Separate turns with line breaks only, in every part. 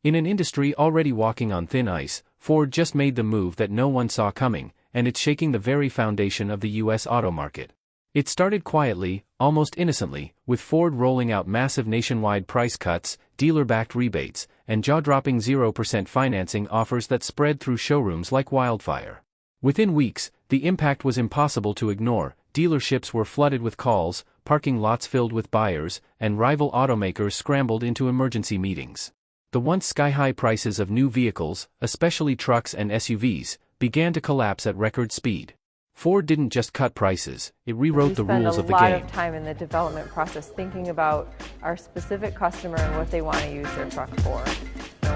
In an industry already walking on thin ice, Ford just made the move that no one saw coming, and it's shaking the very foundation of the U.S. auto market. It started quietly, almost innocently, with Ford rolling out massive nationwide price cuts, dealer-backed rebates, and jaw-dropping 0% financing offers that spread through showrooms like wildfire. Within weeks, the impact was impossible to ignore. Dealerships were flooded with calls, parking lots filled with buyers, and rival automakers scrambled into emergency meetings. The once sky-high prices of new vehicles, especially trucks and SUVs, began to collapse at record speed. Ford didn't just cut prices, it rewrote the rules of the game.
We spend a lot of time in the development process thinking about our specific customer and what they want to use their truck for.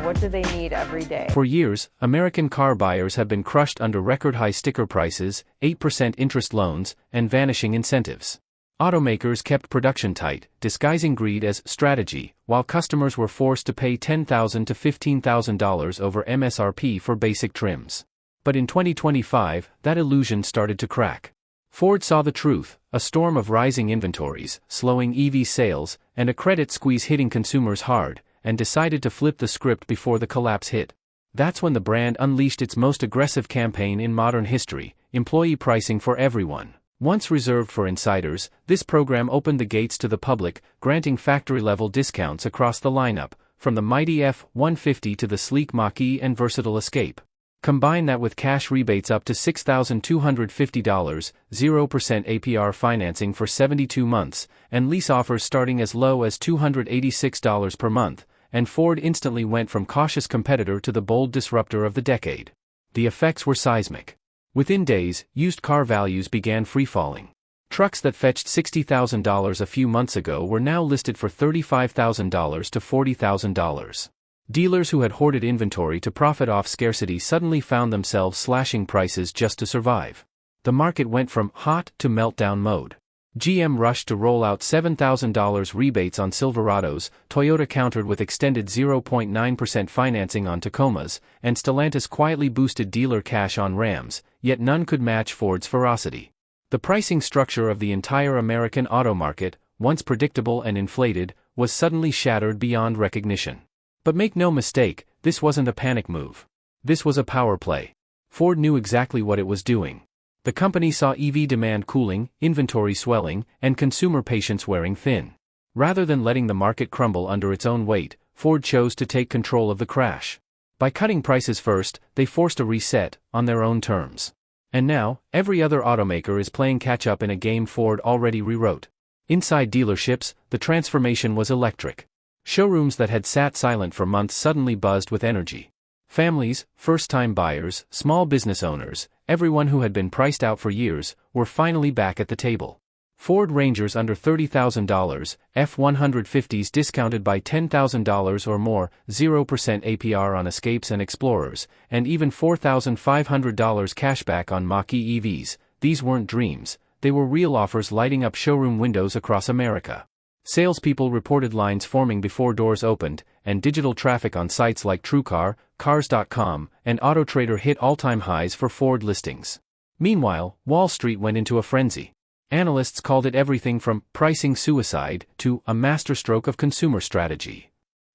What do they need every day?
For years, American car buyers have been crushed under record-high sticker prices, 8% interest loans, and vanishing incentives. Automakers kept production tight, disguising greed as strategy, while customers were forced to pay $10,000 to $15,000 over MSRP for basic trims. But in 2025, that illusion started to crack. Ford saw the truth: a storm of rising inventories, slowing EV sales, and a credit squeeze hitting consumers hard, and decided to flip the script before the collapse hit. That's when the brand unleashed its most aggressive campaign in modern history: employee pricing for everyone. Once reserved for insiders, this program opened the gates to the public, granting factory-level discounts across the lineup, from the mighty F-150 to the sleek Mach-E and versatile Escape. Combine that with cash rebates up to $6,250, 0% APR financing for 72 months, and lease offers starting as low as $286 per month, and Ford instantly went from cautious competitor to the bold disruptor of the decade. The effects were seismic. Within days, used car values began free-falling. Trucks that fetched $60,000 a few months ago were now listed for $35,000 to $40,000. Dealers who had hoarded inventory to profit off scarcity suddenly found themselves slashing prices just to survive. The market went from hot to meltdown mode. GM rushed to roll out $7,000 rebates on Silverados, Toyota countered with extended 0.9% financing on Tacomas, and Stellantis quietly boosted dealer cash on Rams, yet none could match Ford's ferocity. The pricing structure of the entire American auto market, once predictable and inflated, was suddenly shattered beyond recognition. But make no mistake, this wasn't a panic move. This was a power play. Ford knew exactly what it was doing. The company saw EV demand cooling, inventory swelling, and consumer patience wearing thin. Rather than letting the market crumble under its own weight, Ford chose to take control of the crash. By cutting prices first, they forced a reset, on their own terms. And now, every other automaker is playing catch-up in a game Ford already rewrote. Inside dealerships, the transformation was electric. Showrooms that had sat silent for months suddenly buzzed with energy. Families, first-time buyers, small business owners, everyone who had been priced out for years, were finally back at the table. Ford Rangers under $30,000, F-150s discounted by $10,000 or more, 0% APR on Escapes and Explorers, and even $4,500 cashback on Mach-E EVs. These weren't dreams, they were real offers lighting up showroom windows across America. Salespeople reported lines forming before doors opened, and digital traffic on sites like TrueCar, Cars.com, and AutoTrader hit all-time highs for Ford listings. Meanwhile, Wall Street went into a frenzy. Analysts called it everything from pricing suicide to a masterstroke of consumer strategy.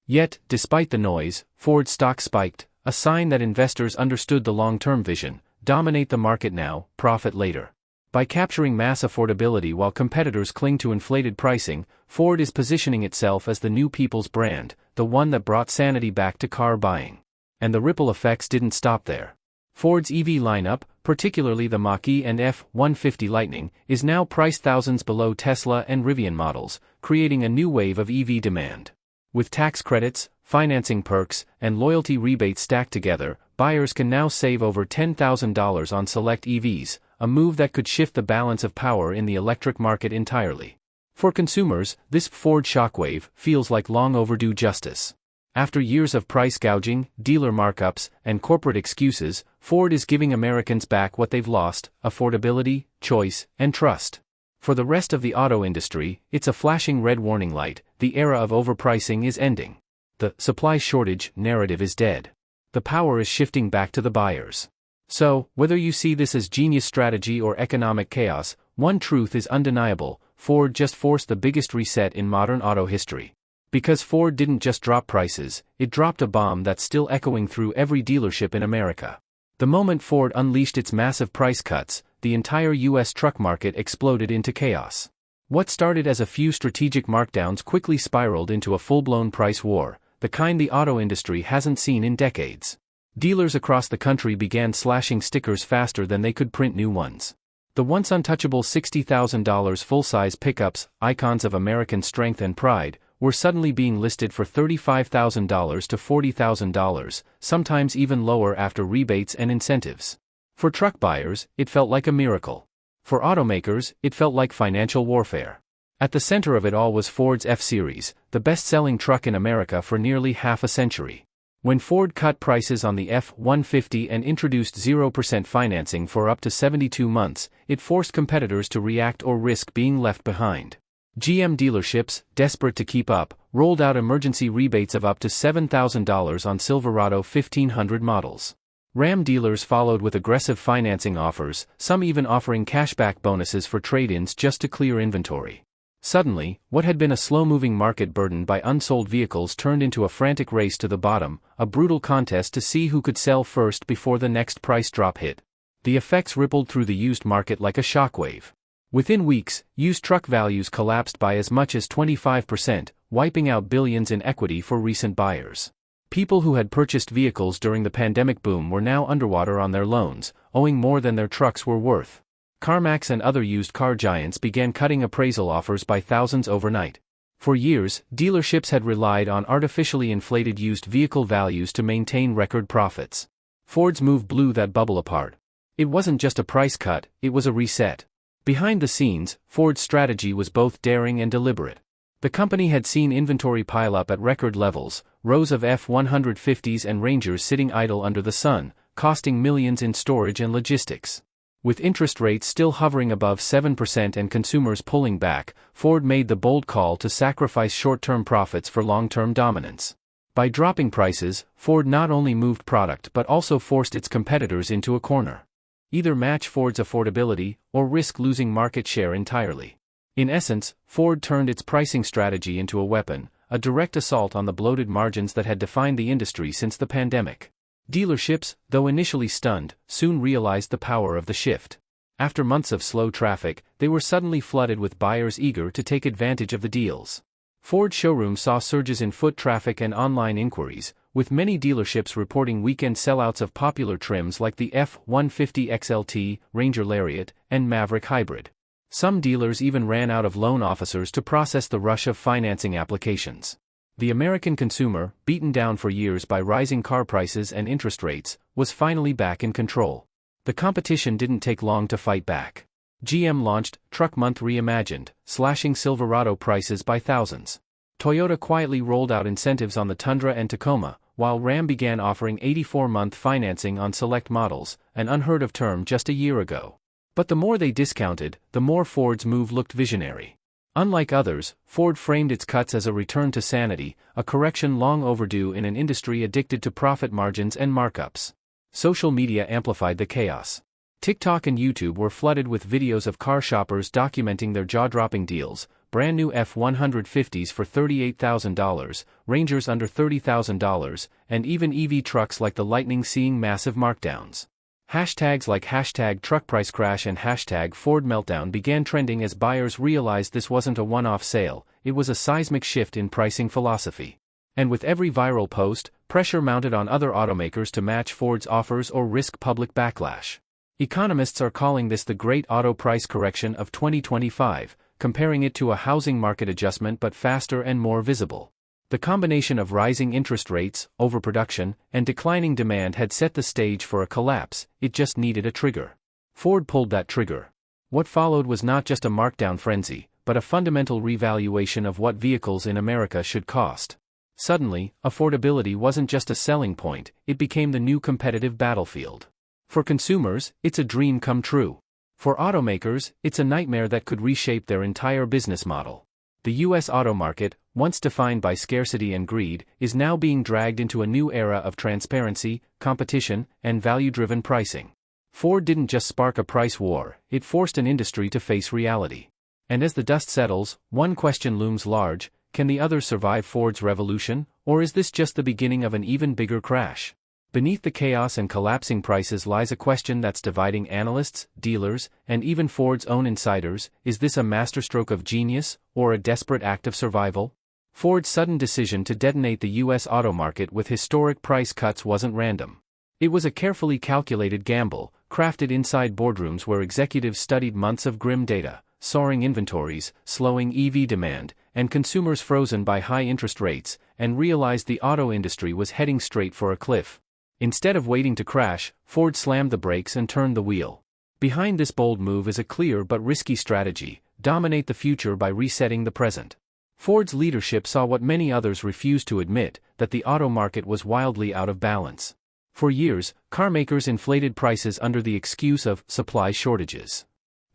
Yet, despite the noise, Ford's stock spiked, a sign that investors understood the long-term vision: dominate the market now, profit later. By capturing mass affordability while competitors cling to inflated pricing, Ford is positioning itself as the new people's brand, the one that brought sanity back to car buying. And the ripple effects didn't stop there. Ford's EV lineup, particularly the Mach-E and F-150 Lightning, is now priced thousands below Tesla and Rivian models, creating a new wave of EV demand. With tax credits, financing perks, and loyalty rebates stacked together, buyers can now save over $10,000 on select EVs, a move that could shift the balance of power in the electric market entirely. For consumers, this Ford shockwave feels like long overdue justice. After years of price gouging, dealer markups, and corporate excuses, Ford is giving Americans back what they've lost: affordability, choice, and trust. For the rest of the auto industry, it's a flashing red warning light: the era of overpricing is ending. The supply shortage narrative is dead. The power is shifting back to the buyers. So, whether you see this as genius strategy or economic chaos, one truth is undeniable: Ford just forced the biggest reset in modern auto history. Because Ford didn't just drop prices, it dropped a bomb that's still echoing through every dealership in America. The moment Ford unleashed its massive price cuts, the entire U.S. truck market exploded into chaos. What started as a few strategic markdowns quickly spiraled into a full-blown price war, the kind the auto industry hasn't seen in decades. Dealers across the country began slashing stickers faster than they could print new ones. The once untouchable $60,000 full-size pickups, icons of American strength and pride, were suddenly being listed for $35,000 to $40,000, sometimes even lower after rebates and incentives. For truck buyers, it felt like a miracle. For automakers, it felt like financial warfare. At the center of it all was Ford's F-Series, the best-selling truck in America for nearly half a century. When Ford cut prices on the F-150 and introduced 0% financing for up to 72 months, it forced competitors to react or risk being left behind. GM dealerships, desperate to keep up, rolled out emergency rebates of up to $7,000 on Silverado 1500 models. Ram dealers followed with aggressive financing offers, some even offering cashback bonuses for trade-ins just to clear inventory. Suddenly, what had been a slow-moving market burdened by unsold vehicles turned into a frantic race to the bottom, a brutal contest to see who could sell first before the next price drop hit. The effects rippled through the used market like a shockwave. Within weeks, used truck values collapsed by as much as 25%, wiping out billions in equity for recent buyers. People who had purchased vehicles during the pandemic boom were now underwater on their loans, owing more than their trucks were worth. CarMax and other used car giants began cutting appraisal offers by thousands overnight. For years, dealerships had relied on artificially inflated used vehicle values to maintain record profits. Ford's move blew that bubble apart. It wasn't just a price cut, it was a reset. Behind the scenes, Ford's strategy was both daring and deliberate. The company had seen inventory pile up at record levels, rows of F-150s and Rangers sitting idle under the sun, costing millions in storage and logistics. With interest rates still hovering above 7% and consumers pulling back, Ford made the bold call to sacrifice short-term profits for long-term dominance. By dropping prices, Ford not only moved product but also forced its competitors into a corner. Either match Ford's affordability, or risk losing market share entirely. In essence, Ford turned its pricing strategy into a weapon, a direct assault on the bloated margins that had defined the industry since the pandemic. Dealerships, though initially stunned, soon realized the power of the shift. After months of slow traffic, they were suddenly flooded with buyers eager to take advantage of the deals. Ford showrooms saw surges in foot traffic and online inquiries, with many dealerships reporting weekend sellouts of popular trims like the F-150 XLT, Ranger Lariat, and Maverick Hybrid. Some dealers even ran out of loan officers to process the rush of financing applications. The American consumer, beaten down for years by rising car prices and interest rates, was finally back in control. The competition didn't take long to fight back. GM launched Truck Month Reimagined, slashing Silverado prices by thousands. Toyota quietly rolled out incentives on the Tundra and Tacoma, while Ram began offering 84-month financing on select models, an unheard-of term just a year ago. But the more they discounted, the more Ford's move looked visionary. Unlike others, Ford framed its cuts as a return to sanity, a correction long overdue in an industry addicted to profit margins and markups. Social media amplified the chaos. TikTok and YouTube were flooded with videos of car shoppers documenting their jaw-dropping deals, brand new F-150s for $38,000, Rangers under $30,000, and even EV trucks like the Lightning seeing massive markdowns. Hashtags like #TruckPriceCrash and #FordMeltdown began trending as buyers realized this wasn't a one-off sale, it was a seismic shift in pricing philosophy. And with every viral post, pressure mounted on other automakers to match Ford's offers or risk public backlash. Economists are calling this the Great Auto Price Correction of 2025, comparing it to a housing market adjustment but faster and more visible. The combination of rising interest rates, overproduction, and declining demand had set the stage for a collapse, it just needed a trigger. Ford pulled that trigger. What followed was not just a markdown frenzy, but a fundamental revaluation of what vehicles in America should cost. Suddenly, affordability wasn't just a selling point, it became the new competitive battlefield. For consumers, it's a dream come true. For automakers, it's a nightmare that could reshape their entire business model. The U.S. auto market, once defined by scarcity and greed, is now being dragged into a new era of transparency, competition, and value-driven pricing. Ford didn't just spark a price war, it forced an industry to face reality. And as the dust settles, one question looms large: can the others survive Ford's revolution, or is this just the beginning of an even bigger crash? Beneath the chaos and collapsing prices lies a question that's dividing analysts, dealers, and even Ford's own insiders. Is this a masterstroke of genius, or a desperate act of survival? Ford's sudden decision to detonate the U.S. auto market with historic price cuts wasn't random. It was a carefully calculated gamble, crafted inside boardrooms where executives studied months of grim data, soaring inventories, slowing EV demand, and consumers frozen by high interest rates, and realized the auto industry was heading straight for a cliff. Instead of waiting to crash, Ford slammed the brakes and turned the wheel. Behind this bold move is a clear but risky strategy: dominate the future by resetting the present. Ford's leadership saw what many others refused to admit, that the auto market was wildly out of balance. For years, carmakers inflated prices under the excuse of supply shortages.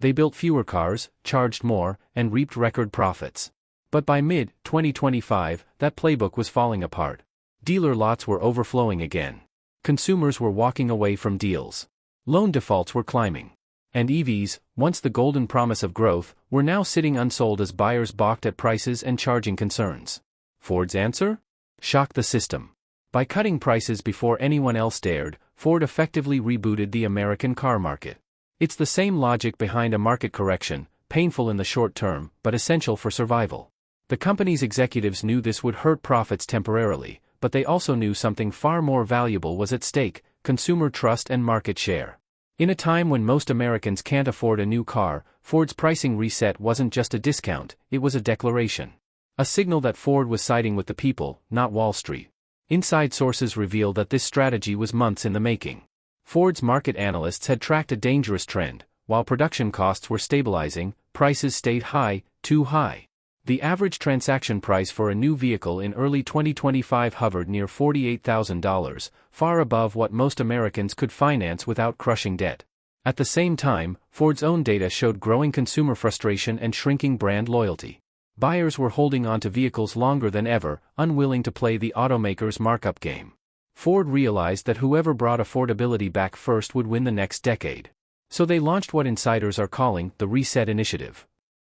They built fewer cars, charged more, and reaped record profits. But by mid-2025, that playbook was falling apart. Dealer lots were overflowing again. Consumers were walking away from deals. Loan defaults were climbing. And EVs, once the golden promise of growth, were now sitting unsold as buyers balked at prices and charging concerns. Ford's answer? Shock the system. By cutting prices before anyone else dared, Ford effectively rebooted the American car market. It's the same logic behind a market correction, painful in the short term, but essential for survival. The company's executives knew this would hurt profits temporarily, but they also knew something far more valuable was at stake: consumer trust and market share. In a time when most Americans can't afford a new car, Ford's pricing reset wasn't just a discount, it was a declaration. A signal that Ford was siding with the people, not Wall Street. Inside sources reveal that this strategy was months in the making. Ford's market analysts had tracked a dangerous trend: while production costs were stabilizing, prices stayed high, too high. The average transaction price for a new vehicle in early 2025 hovered near $48,000, far above what most Americans could finance without crushing debt. At the same time, Ford's own data showed growing consumer frustration and shrinking brand loyalty. Buyers were holding on to vehicles longer than ever, unwilling to play the automaker's markup game. Ford realized that whoever brought affordability back first would win the next decade. So they launched what insiders are calling the Reset Initiative.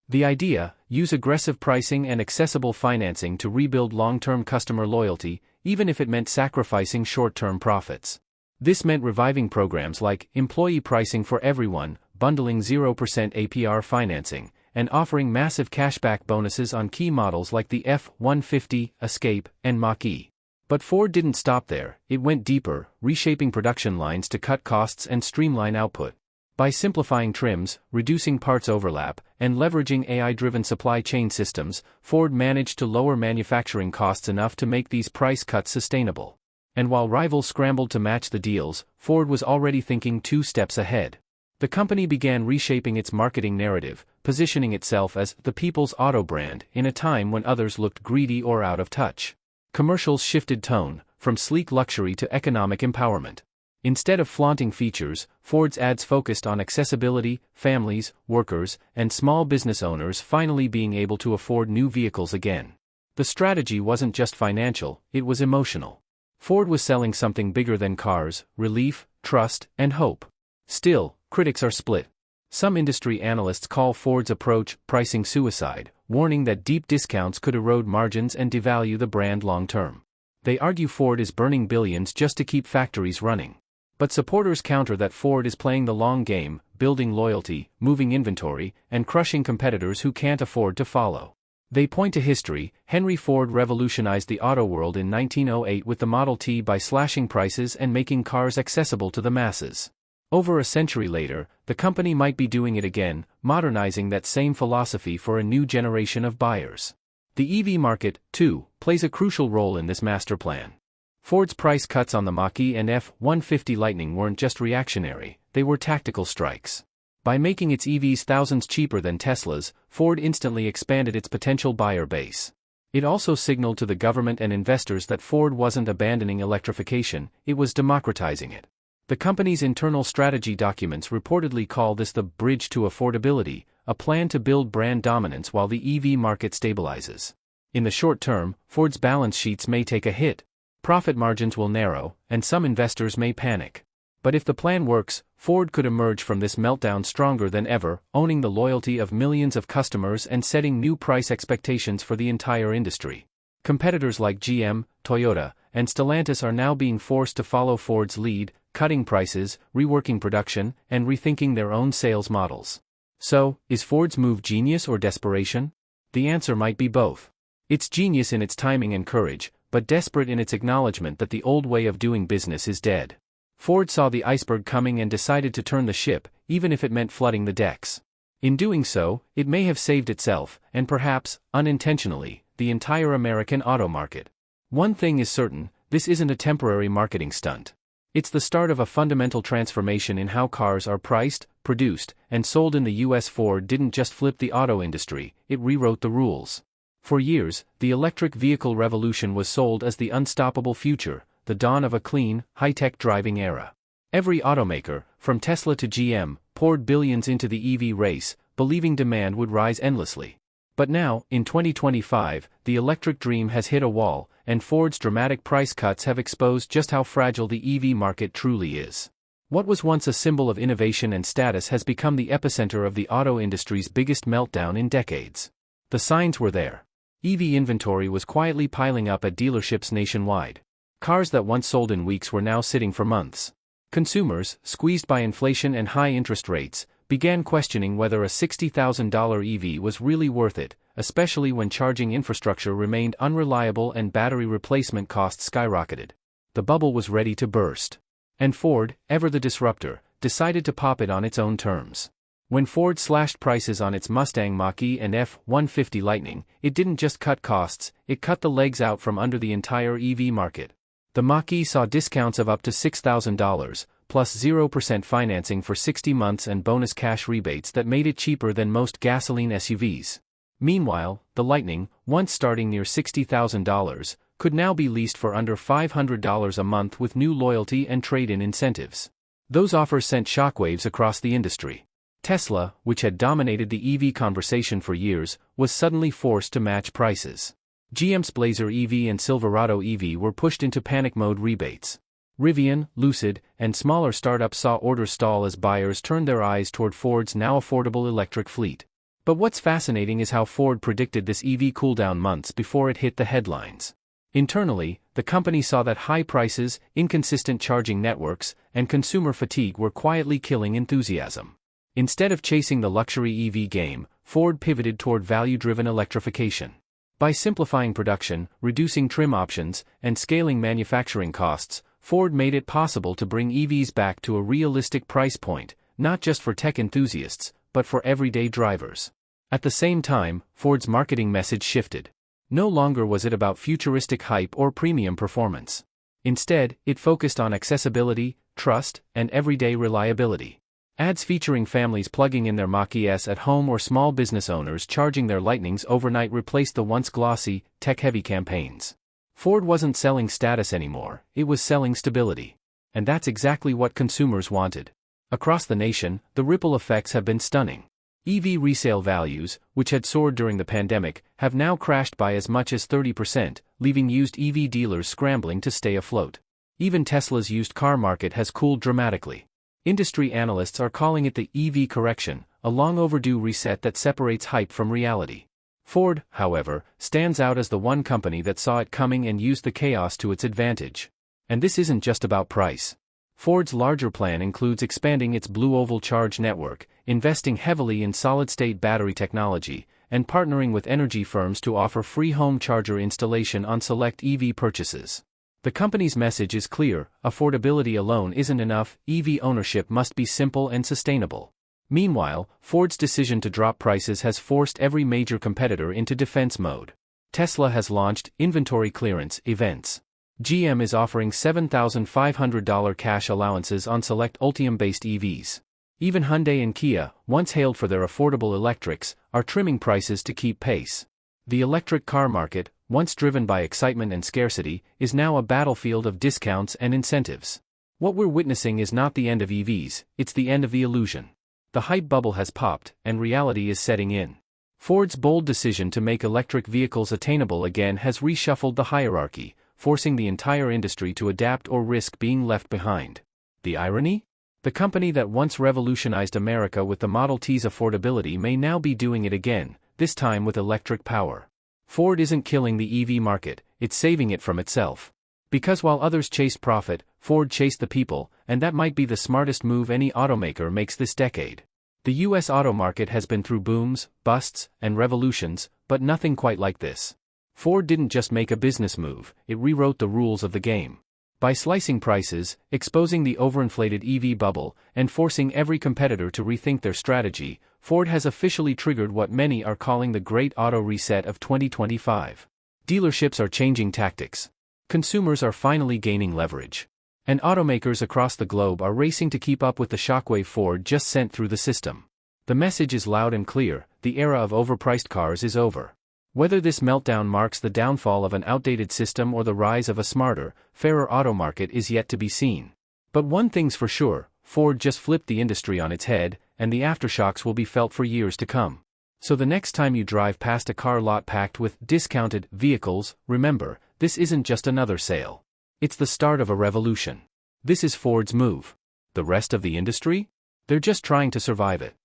The idea: use aggressive pricing and accessible financing to rebuild long-term customer loyalty, even if it meant sacrificing short-term profits. This meant reviving programs like employee pricing for everyone, bundling 0% APR financing, and offering massive cashback bonuses on key models like the F-150, Escape, and Mach-E. But Ford didn't stop there. It went deeper, reshaping production lines to cut costs and streamline output. By simplifying trims, reducing parts overlap, and leveraging AI-driven supply chain systems, Ford managed to lower manufacturing costs enough to make these price cuts sustainable. And while rivals scrambled to match the deals, Ford was already thinking 2 steps ahead. The company began reshaping its marketing narrative, positioning itself as the people's auto brand in a time when others looked greedy or out of touch. Commercials shifted tone, from sleek luxury to economic empowerment. Instead of flaunting features, Ford's ads focused on accessibility, families, workers, and small business owners finally being able to afford new vehicles again. The strategy wasn't just financial, it was emotional. Ford was selling something bigger than cars: relief, trust, and hope. Still, critics are split. Some industry analysts call Ford's approach pricing suicide, warning that deep discounts could erode margins and devalue the brand long-term. They argue Ford is burning billions just to keep factories running. But supporters counter that Ford is playing the long game, building loyalty, moving inventory, and crushing competitors who can't afford to follow. They point to history. Henry Ford revolutionized the auto world in 1908 with the Model T by slashing prices and making cars accessible to the masses. Over a century later, the company might be doing it again, modernizing that same philosophy for a new generation of buyers. The EV market, too, plays a crucial role in this master plan. Ford's price cuts on the Mach-E and F-150 Lightning weren't just reactionary, they were tactical strikes. By making its EVs thousands cheaper than Tesla's, Ford instantly expanded its potential buyer base. It also signaled to the government and investors that Ford wasn't abandoning electrification, it was democratizing it. The company's internal strategy documents reportedly call this the bridge to affordability, a plan to build brand dominance while the EV market stabilizes. In the short term, Ford's balance sheets may take a hit. Profit margins will narrow, and some investors may panic. But if the plan works, Ford could emerge from this meltdown stronger than ever, owning the loyalty of millions of customers and setting new price expectations for the entire industry. Competitors like GM, Toyota, and Stellantis are now being forced to follow Ford's lead, cutting prices, reworking production, and rethinking their own sales models. So, is Ford's move genius or desperation? The answer might be both. It's genius in its timing and courage, but desperate in its acknowledgement that the old way of doing business is dead. Ford saw the iceberg coming and decided to turn the ship, even if it meant flooding the decks. In doing so, it may have saved itself, and perhaps, unintentionally, the entire American auto market. One thing is certain, this isn't a temporary marketing stunt. It's the start of a fundamental transformation in how cars are priced, produced, and sold in the US. Ford didn't just flip the auto industry, it rewrote the rules. For years, the electric vehicle revolution was sold as the unstoppable future, the dawn of a clean, high-tech driving era. Every automaker, from Tesla to GM, poured billions into the EV race, believing demand would rise endlessly. But now, in 2025, the electric dream has hit a wall, and Ford's dramatic price cuts have exposed just how fragile the EV market truly is. What was once a symbol of innovation and status has become the epicenter of the auto industry's biggest meltdown in decades. The signs were there. EV inventory was quietly piling up at dealerships nationwide. Cars that once sold in weeks were now sitting for months. Consumers, squeezed by inflation and high interest rates, began questioning whether a $60,000 EV was really worth it, especially when charging infrastructure remained unreliable and battery replacement costs skyrocketed. The bubble was ready to burst. And Ford, ever the disruptor, decided to pop it on its own terms. When Ford slashed prices on its Mustang Mach-E and F-150 Lightning, it didn't just cut costs, it cut the legs out from under the entire EV market. The Mach-E saw discounts of up to $6,000, plus 0% financing for 60 months and bonus cash rebates that made it cheaper than most gasoline SUVs. Meanwhile, the Lightning, once starting near $60,000, could now be leased for under $500 a month with new loyalty and trade-in incentives. Those offers sent shockwaves across the industry. Tesla, which had dominated the EV conversation for years, was suddenly forced to match prices. GM's Blazer EV and Silverado EV were pushed into panic mode rebates. Rivian, Lucid, and smaller startups saw orders stall as buyers turned their eyes toward Ford's now affordable electric fleet. But what's fascinating is how Ford predicted this EV cooldown months before it hit the headlines. Internally, the company saw that high prices, inconsistent charging networks, and consumer fatigue were quietly killing enthusiasm. Instead of chasing the luxury EV game, Ford pivoted toward value-driven electrification. By simplifying production, reducing trim options, and scaling manufacturing costs, Ford made it possible to bring EVs back to a realistic price point, not just for tech enthusiasts, but for everyday drivers. At the same time, Ford's marketing message shifted. No longer was it about futuristic hype or premium performance. Instead, it focused on accessibility, trust, and everyday reliability. Ads featuring families plugging in their Mach-Es at home or small business owners charging their Lightnings overnight replaced the once glossy, tech-heavy campaigns. Ford wasn't selling status anymore, it was selling stability. And that's exactly what consumers wanted. Across the nation, the ripple effects have been stunning. EV resale values, which had soared during the pandemic, have now crashed by as much as 30%, leaving used EV dealers scrambling to stay afloat. Even Tesla's used car market has cooled dramatically. Industry analysts are calling it the EV correction, a long overdue reset that separates hype from reality. Ford, however, stands out as the one company that saw it coming and used the chaos to its advantage. And this isn't just about price. Ford's larger plan includes expanding its Blue Oval Charge network, investing heavily in solid-state battery technology, and partnering with energy firms to offer free home charger installation on select EV purchases. The company's message is clear: affordability alone isn't enough, EV ownership must be simple and sustainable. Meanwhile, Ford's decision to drop prices has forced every major competitor into defense mode. Tesla has launched inventory clearance events. GM is offering $7,500 cash allowances on select Ultium-based EVs. Even Hyundai and Kia, once hailed for their affordable electrics, are trimming prices to keep pace. The electric car market, once driven by excitement and scarcity, is now a battlefield of discounts and incentives. What we're witnessing is not the end of EVs, it's the end of the illusion. The hype bubble has popped, and reality is setting in. Ford's bold decision to make electric vehicles attainable again has reshuffled the hierarchy, forcing the entire industry to adapt or risk being left behind. The irony? The company that once revolutionized America with the Model T's affordability may now be doing it again, this time with electric power. Ford isn't killing the EV market, it's saving it from itself. Because while others chased profit, Ford chased the people, and that might be the smartest move any automaker makes this decade. The US auto market has been through booms, busts, and revolutions, but nothing quite like this. Ford didn't just make a business move, it rewrote the rules of the game. By slicing prices, exposing the overinflated EV bubble, and forcing every competitor to rethink their strategy, Ford has officially triggered what many are calling the Great Auto Reset of 2025. Dealerships are changing tactics. Consumers are finally gaining leverage. And automakers across the globe are racing to keep up with the shockwave Ford just sent through the system. The message is loud and clear: the era of overpriced cars is over. Whether this meltdown marks the downfall of an outdated system or the rise of a smarter, fairer auto market is yet to be seen. But one thing's for sure, Ford just flipped the industry on its head, and the aftershocks will be felt for years to come. So the next time you drive past a car lot packed with discounted vehicles, remember, this isn't just another sale. It's the start of a revolution. This is Ford's move. The rest of the industry? They're just trying to survive it.